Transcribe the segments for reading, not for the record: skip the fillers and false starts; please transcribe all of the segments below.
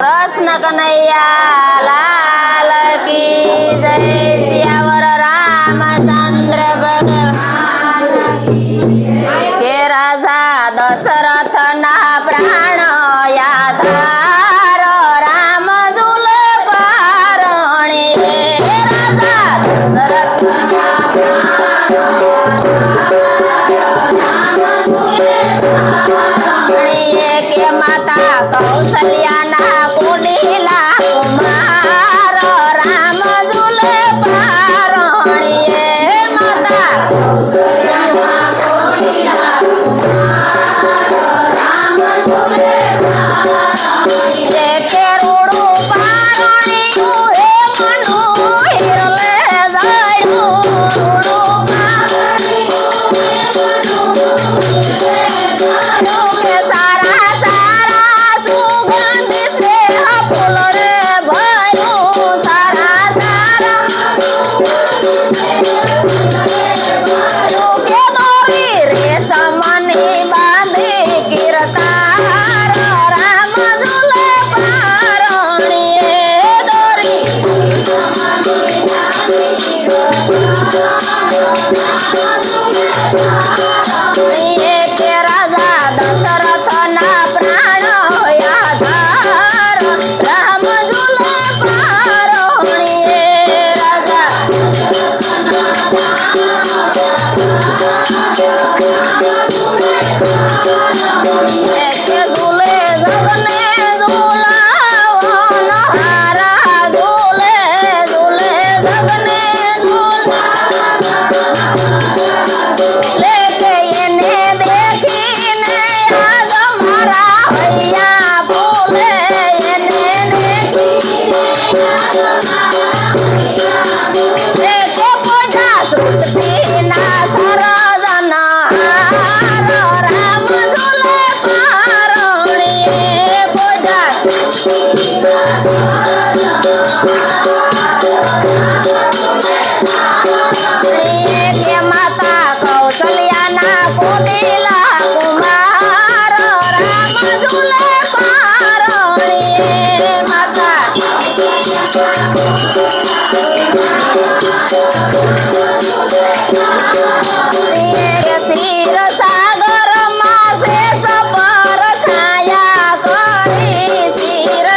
कृष्ण कन्हैया लाल की जय। सियावर रामचंद्र भगवान के राजा दशरथ ना प्राण याधार राम जुल पारणी राजा दशरथ के माता कौशल्या ना कुटिला कुमार राम जुल पारणी माता कौशल्या ना कुटिला कुमार राम जुल पारणी के रूडू पारणी हे मनु हिरले जायू रूडू पारणी के सारा सारा सुगंधी स्नेह फूल रे भरू सारा सारा के दोरी रे समनी बांधी गिरतार राम झूले पारणी दोरी के राजा दशरथ ना प्राण याधार राम झूले पारणी राजा के झूले जगने झूलावन हारा झूले झूले जगने झूल लेके येने देखीने आज मारा भैया बोले येने लेके पोटा सृष्टि ना सरजन हार राम झूले पारणी पोटा के माता कौशल्या ना कुटिला कुमार राम झूले पारणी माता क्षीर सागर मासे सपर छाया करी क्षीर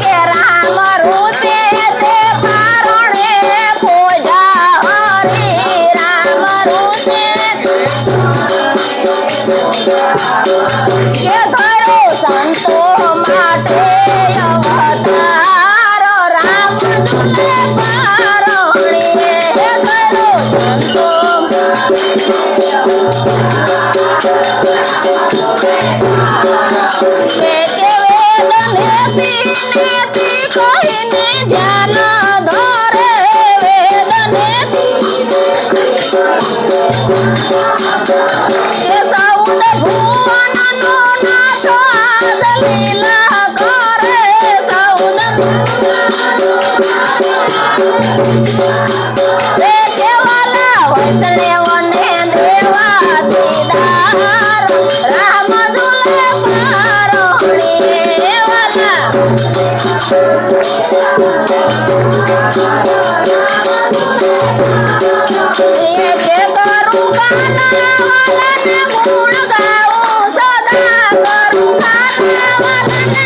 के राम रूपे ते पारणे पूजा हरि राम रूपे के धरो संतो माटे अवतार राम झूले पारणी धरो संतो के वेद नेति नेति कहिने ध्यान धरे वेद नेति के सौद भुवन नो नाथ आज लीला करे सौद देखे वाला वैष्णव ने देवा दीदार राम झूले पारणी वाला के करूं गाना वाला ने गुण गाऊं सदा करूं गाना वाला ने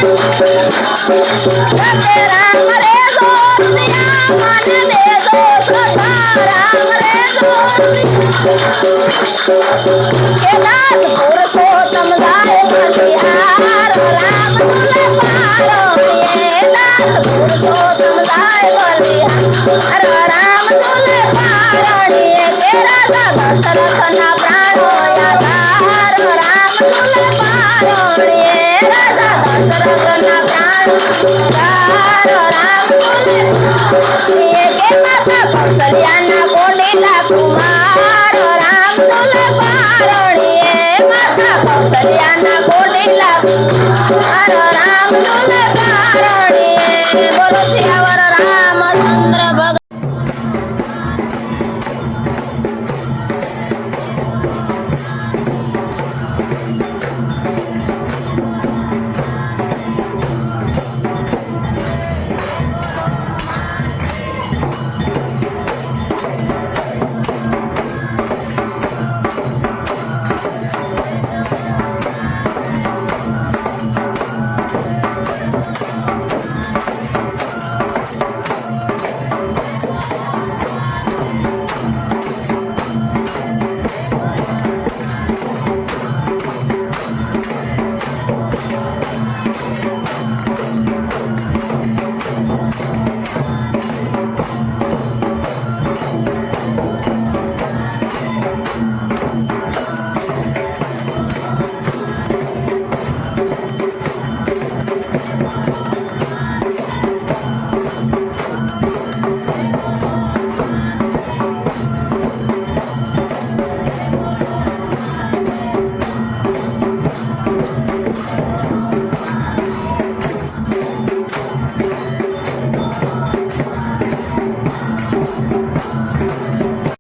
के राम रे जोर दिया मन दे दो सदा राम रे जोर के दास पुरुषोत्तम जाए बलिहार राम झूले पारणी दास पुरुषोत्तम जाए बलिहार राम झूले पारणी के राजा दशरथ ना प्राण याधार राम झूले पारणी राजा दशरथ ना प्राण राम झूले के माता कौशल्या ना कुटिला कुमार राम झूले पारणी माता कौशल्या ना कुटिला कुमार राम झूले पारणी बोलो सियावर रामचंद्र भगवान।